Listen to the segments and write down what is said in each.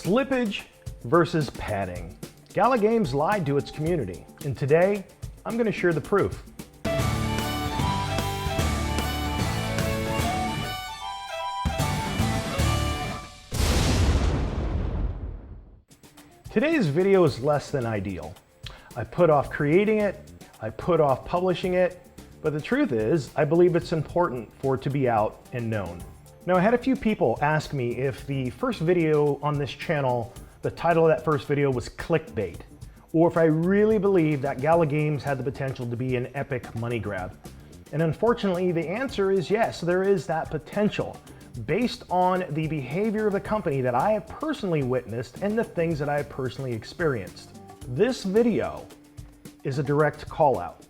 Slippage versus padding. Gala Games lied to its community, and today I'm going to share the proof. Today's video is less than ideal. I put off creating it, I put off publishing it, but the truth is, I believe it's important for it to be out and known. Now, I had a few people ask me if the first video on this channel, the title of that first video was clickbait, or if I really believe that Gala Games had the potential to be an epic money grab. And unfortunately, the answer is yes, there is that potential, based on the behavior of the company that I have personally witnessed and the things that I have personally experienced. This video is a direct call out.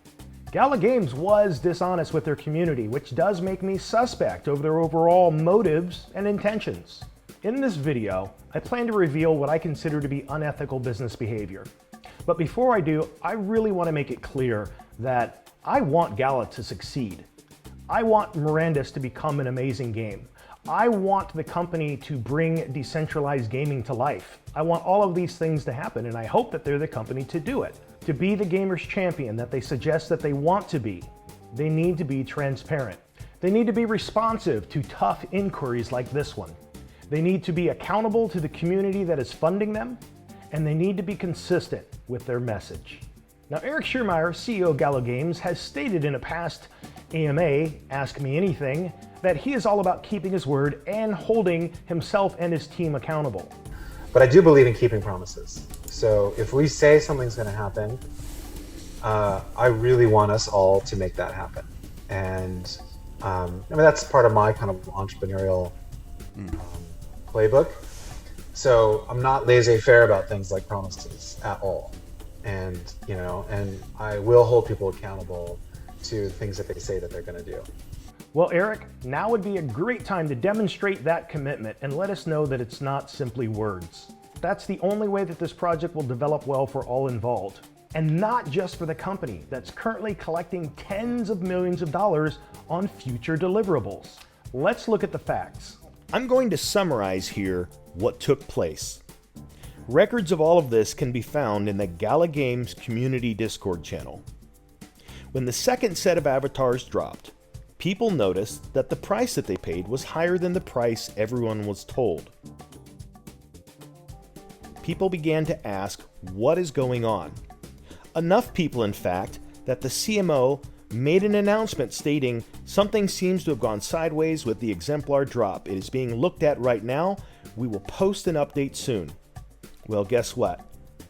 Gala Games was dishonest with their community, which does make me suspect over their overall motives and intentions. In this video, I plan to reveal what I consider to be unethical business behavior. But before I do, I really want to make it clear that I want Gala to succeed. I want Mirandus to become an amazing game. I want the company to bring decentralized gaming to life. I want all of these things to happen, and I hope that they're the company to do it. To be the gamers champion that they suggest that they want to be, they need to be transparent. They need to be responsive to tough inquiries like this one. They need to be accountable to the community that is funding them, and they need to be consistent with their message. Now, Eric Schiermeyer, CEO of Gala Games, has stated in a past AMA, Ask Me Anything, that he is all about keeping his word and holding himself and his team accountable. But I do believe in keeping promises. So if we say something's going to happen, I really want us all to make that happen. And I mean, that's part of my kind of entrepreneurial playbook. So I'm not laissez-faire about things like promises at all. And, you know, and I will hold people accountable to things that they say that they're going to do. Well, Eric, now would be a great time to demonstrate that commitment and let us know that it's not simply words. That's the only way that this project will develop well for all involved. And not just for the company that's currently collecting tens of millions of dollars on future deliverables. Let's look at the facts. I'm going to summarize here what took place. Records of all of this can be found in the Gala Games community Discord channel. When the second set of avatars dropped, people noticed that the price that they paid was higher than the price everyone was told. People began to ask, what is going on? Enough people, in fact, that the CMO made an announcement stating something seems to have gone sideways with the exemplar drop. It is being looked at right now. We will post an update soon. Well, guess what?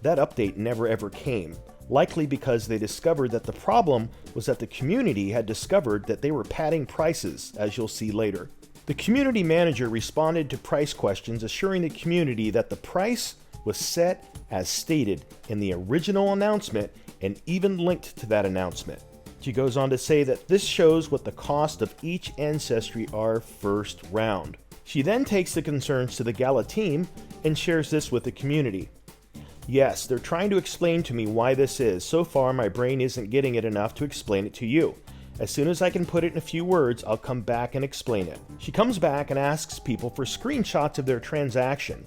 That update never ever came. Likely because they discovered that the problem was that the community had discovered that they were padding prices, as you'll see later. The community manager responded to price questions, assuring the community that the price was set as stated in the original announcement and even linked to that announcement. She goes on to say that this shows what the cost of each ancestry are first round. She then takes the concerns to the Gala team and shares this with the community. Yes, they're trying to explain to me why this is. So far, my brain isn't getting it enough to explain it to you. As soon as I can put it in a few words, I'll come back and explain it. She comes back and asks people for screenshots of their transaction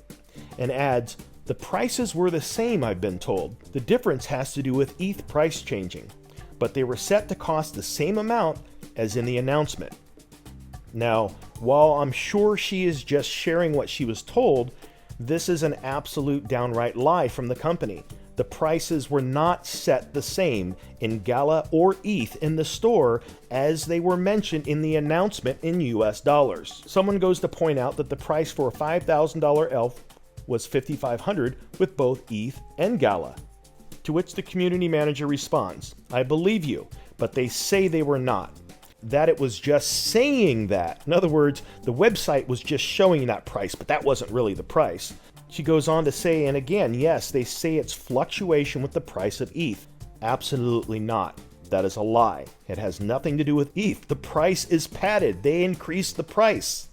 and adds, the prices were the same, I've been told. The difference has to do with ETH price changing, but they were set to cost the same amount as in the announcement. Now, while I'm sure she is just sharing what she was told, this is an absolute downright lie from the company. The prices were not set the same in Gala or ETH in the store as they were mentioned in the announcement in US dollars. Someone goes to point out that the price for a $5,000 elf was $5,500 with both ETH and Gala. To which the community manager responds, I believe you, but they say they were not. That it was just saying that. In other words, the website was just showing that price, but that wasn't really the price. She goes on to say, and again, yes, they say it's fluctuation with the price of ETH. Absolutely not. That is a lie. It has nothing to do with ETH. The price is padded. They increased the price.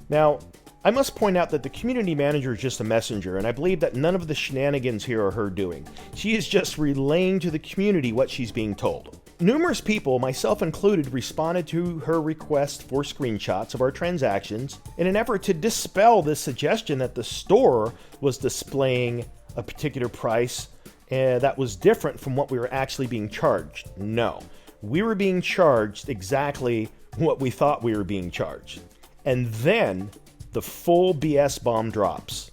Now, I must point out that the community manager is just a messenger, and I believe that none of the shenanigans here are her doing. She is just relaying to the community what she's being told. Numerous people, myself included, responded to her request for screenshots of our transactions in an effort to dispel this suggestion that the store was displaying a particular price that was different from what we were actually being charged. No, we were being charged exactly what we thought we were being charged. And then the full BS bomb drops.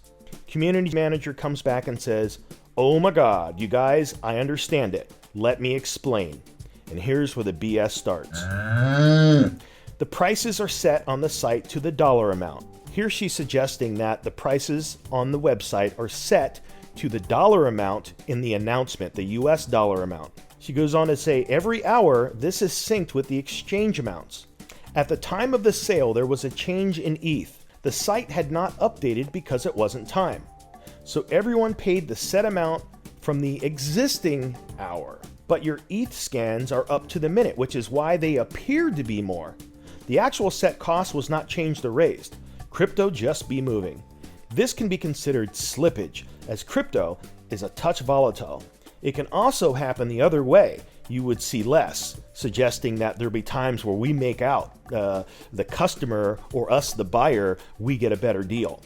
Community manager comes back and says, "Oh my God, you guys, I understand it. Let me explain." And here's where the BS starts. The prices are set on the site to the dollar amount. Here she's suggesting that the prices on the website are set to the dollar amount in the announcement, the US dollar amount. She goes on to say, every hour, this is synced with the exchange amounts. At the time of the sale, there was a change in ETH. The site had not updated because it wasn't time. So everyone paid the set amount from the existing hour. But your ETH scans are up to the minute, which is why they appeared to be more. The actual set cost was not changed or raised. Crypto just be moving. This can be considered slippage, as crypto is a touch volatile. It can also happen the other way. You would see less, suggesting that there'll be times where we make out the customer or us, the buyer, we get a better deal.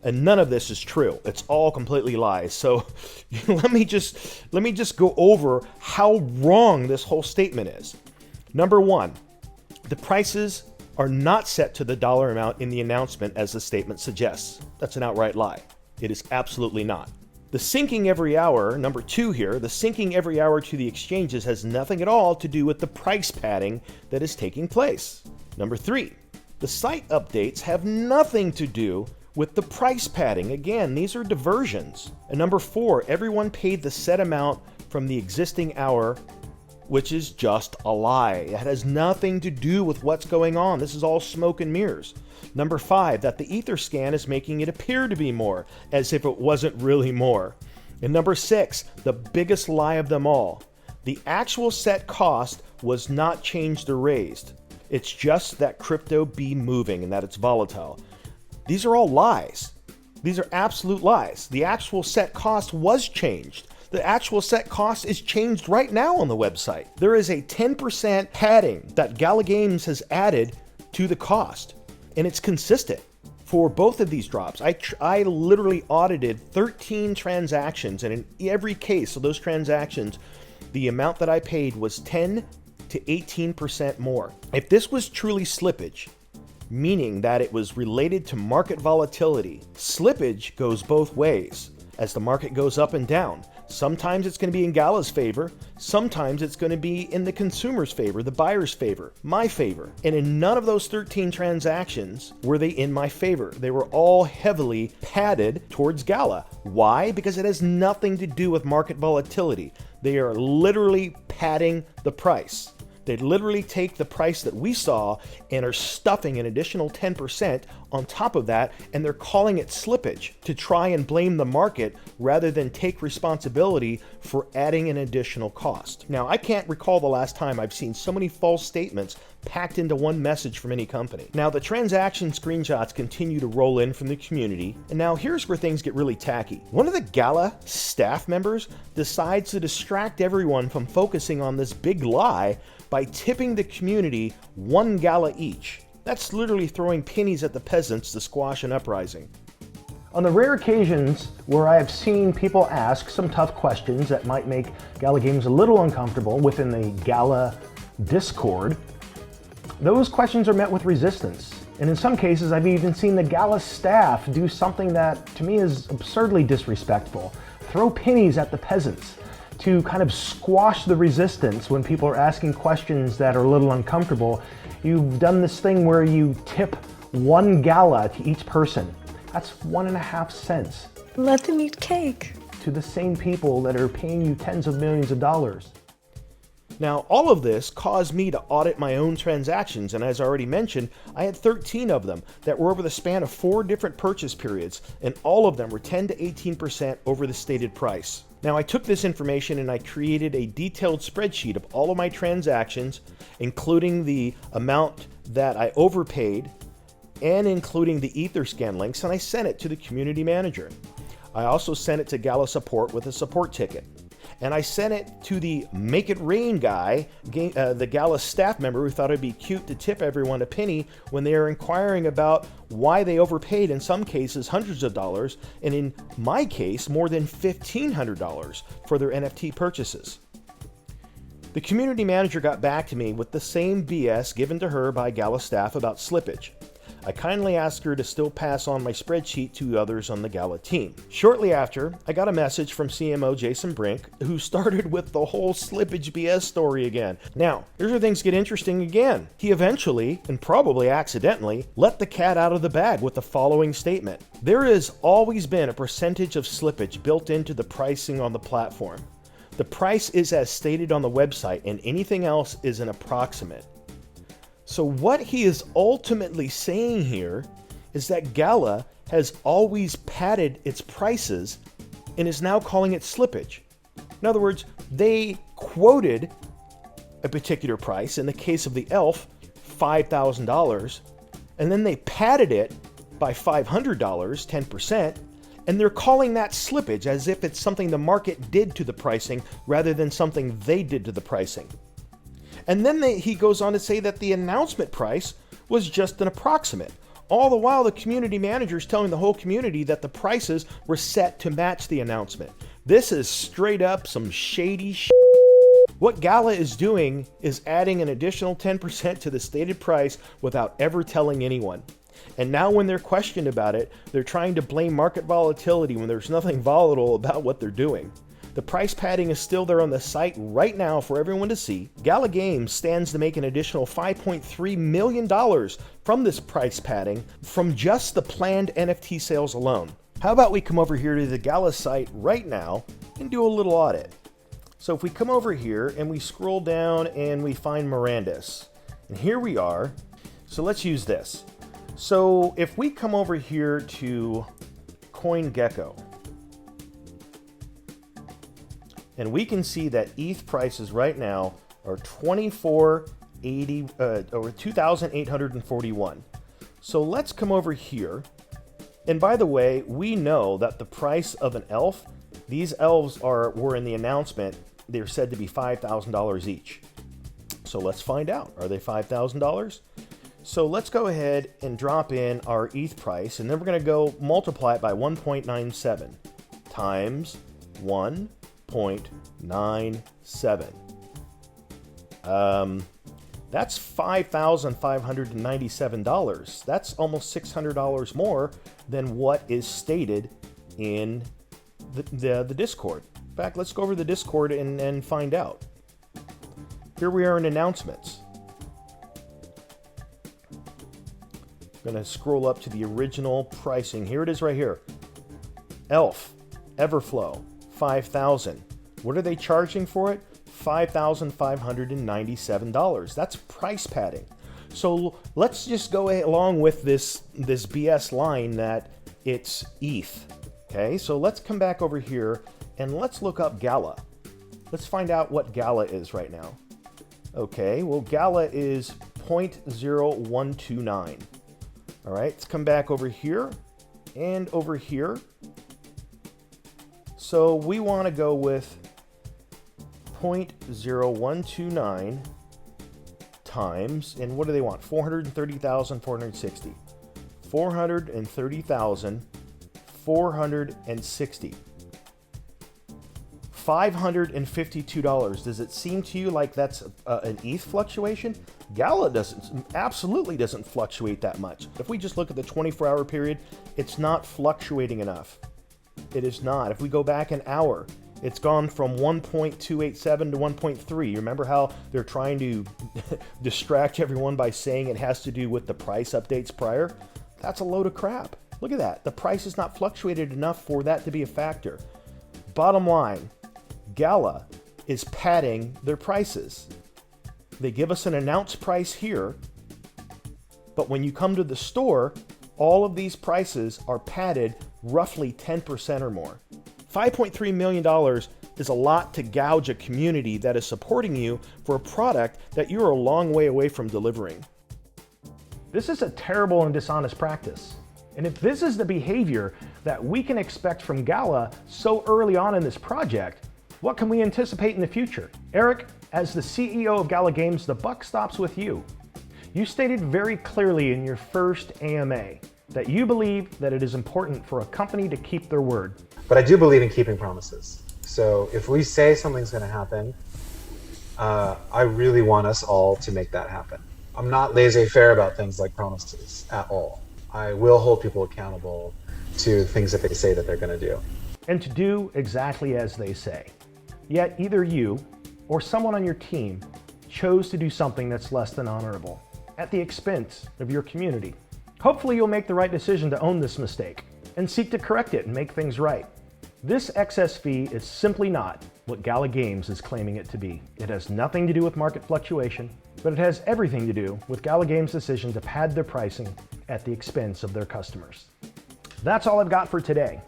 And none of this is true. It's all completely lies. So let me just go over how wrong this whole statement is. Number one, the prices are not set to the dollar amount in the announcement as the statement suggests. That's an outright lie. It is absolutely not. The syncing every hour, number two here, the syncing every hour to the exchanges has nothing at all to do with the price padding that is taking place. Number three, the site updates have nothing to do with the price padding. Again, these are diversions. And number four, everyone paid the set amount from the existing hour, which is just a lie. It has nothing to do with what's going on. This is all smoke and mirrors. Number five, that the Ether scan is making it appear to be more, as if it wasn't really more. And number six, the biggest lie of them all, the actual set cost was not changed or raised. It's just that crypto be moving and that it's volatile. These are all lies. These are absolute lies. The actual set cost was changed. The actual set cost is changed right now on the website. There is a 10% padding that Gala Games has added to the cost, and it's consistent for both of these drops. I literally audited 13 transactions, and in every case of those transactions, the amount that I paid was 10 to 18% more. If this was truly slippage, meaning that it was related to market volatility, slippage goes both ways as the market goes up and down. Sometimes it's going to be in Gala's favor. Sometimes it's going to be in the consumer's favor, the buyer's favor, my favor. And in none of those 13 transactions were they in my favor. They were all heavily padded towards Gala. Why? Because it has nothing to do with market volatility. They are literally padding the price. They literally take the price that we saw and are stuffing an additional 10% on top of that, and they're calling it slippage to try and blame the market rather than take responsibility for adding an additional cost. Now, I can't recall the last time I've seen so many false statements packed into one message from any company. Now, the transaction screenshots continue to roll in from the community, and now here's where things get really tacky. One of the Gala staff members decides to distract everyone from focusing on this big lie by tipping the community one Gala each. That's literally throwing pennies at the peasants to squash an uprising. On the rare occasions where I have seen people ask some tough questions that might make Gala Games a little uncomfortable within the Gala Discord, those questions are met with resistance. And in some cases, I've even seen the Gala staff do something that to me is absurdly disrespectful. Throw pennies at the peasants to kind of squash the resistance when people are asking questions that are a little uncomfortable. You've done this thing where you tip one Gala to each person. That's 1.5 cents. Let them eat cake. To the same people that are paying you tens of millions of dollars. Now, all of this caused me to audit my own transactions, and as I already mentioned, I had 13 of them that were over the span of 4 different purchase periods, and all of them were 10 to 18% over the stated price. Now, I took this information and I created a detailed spreadsheet of all of my transactions, including the amount that I overpaid and including the Etherscan links, and I sent it to the community manager. I also sent it to Gala support with a support ticket. and I sent it to the Make It Rain guy, the Gala staff member who thought it'd be cute to tip everyone a penny when they are inquiring about why they overpaid, in some cases hundreds of dollars, and in my case more than $1,500 for their NFT purchases. The community manager got back to me with the same BS given to her by Gala staff about slippage. I kindly asked her to still pass on my spreadsheet to others on the Gala team. Shortly after, I got a message from CMO Jason Brink, who started with the whole slippage BS story again. Now, here's where things get interesting again. He eventually, and probably accidentally, let the cat out of the bag with the following statement. There has always been a percentage of slippage built into the pricing on the platform. The price is as stated on the website, and anything else is an approximate. So what he is ultimately saying here is that Gala has always padded its prices and is now calling it slippage. In other words, they quoted a particular price, in the case of the elf, $5,000, and then they padded it by $500, 10%, and they're calling that slippage as if it's something the market did to the pricing rather than something they did to the pricing. And then he goes on to say that the announcement price was just an approximate. All the while, the community manager is telling the whole community that the prices were set to match the announcement. This is straight up some shady shit. What Gala is doing is adding an additional 10% to the stated price without ever telling anyone. And now when they're questioned about it, they're trying to blame market volatility when there's nothing volatile about what they're doing. The price padding is still there on the site right now for everyone to see. Gala Games stands to make an additional $5.3 million from this price padding from just the planned NFT sales alone. How about we come over here to the Gala site right now and do a little audit? So if we come over here and we scroll down and we find Mirandus, and here we are. So let's use this. So if we come over here to CoinGecko, and we can see that ETH prices right now are $2,841. So let's come over here. And by the way, we know that the price of an elf, these elves were in the announcement, they're said to be $5,000 each. So let's find out. Are they $5,000? So let's go ahead and drop in our ETH price, and then we're going to go multiply it by 1.97 times 1.97. That's $5,597. That's almost $600 more than what is stated in the Discord. In fact, let's go over the Discord and find out. Here we are in announcements. I'm going to scroll up to the original pricing. Here it is right here. Elf, Everflow, 5,000. What are they charging for it? $5,597. That's price padding. So let's just go along with this BS line that it's ETH. Okay, so let's come back over here and let's look up Gala. Let's find out what Gala is right now. Okay, well, Gala is 0.0129. All right, let's come back over here and over here. So we want to go with 0.0129 times, and what do they want? 430,460. 430,460. $552. Does it seem to you like that's an ETH fluctuation? Gala absolutely doesn't fluctuate that much. If we just look at the 24-hour period, it's not fluctuating enough. It is not. If we go back an hour, it's gone from 1.287 to 1.3. You remember how they're trying to distract everyone by saying it has to do with the price updates prior? That's a load of crap. Look at that. The price has not fluctuated enough for that to be a factor. Bottom line, Gala is padding their prices. They give us an announced price here, but when you come to the store, all of these prices are padded roughly 10% or more. $5.3 million is a lot to gouge a community that is supporting you for a product that you're a long way away from delivering. This is a terrible and dishonest practice. And if this is the behavior that we can expect from Gala so early on in this project, What can we anticipate in the future? Eric, as the CEO of Gala Games, the buck stops with you. You stated very clearly in your first AMA that you believe that it is important for a company to keep their word. But I do believe in keeping promises. So if we say something's going to happen, I really want us all to make that happen. I'm not laissez-faire about things like promises at all. I will hold people accountable to things that they say that they're going to do. And to do exactly as they say. Yet either you or someone on your team chose to do something that's less than honorable, at the expense of your community. Hopefully you'll make the right decision to own this mistake and seek to correct it and make things right. This excess fee is simply not what Gala Games is claiming it to be. It has nothing to do with market fluctuation, but it has everything to do with Gala Games' decision to pad their pricing at the expense of their customers. That's all I've got for today.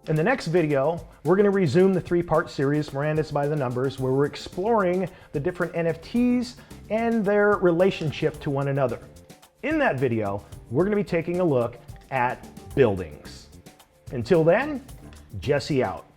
In the next video, we're going to resume the three-part series, Mirandus by the Numbers, where we're exploring the different NFTs and their relationship to one another. In that video, we're going to be taking a look at buildings. Until then, Jesse out.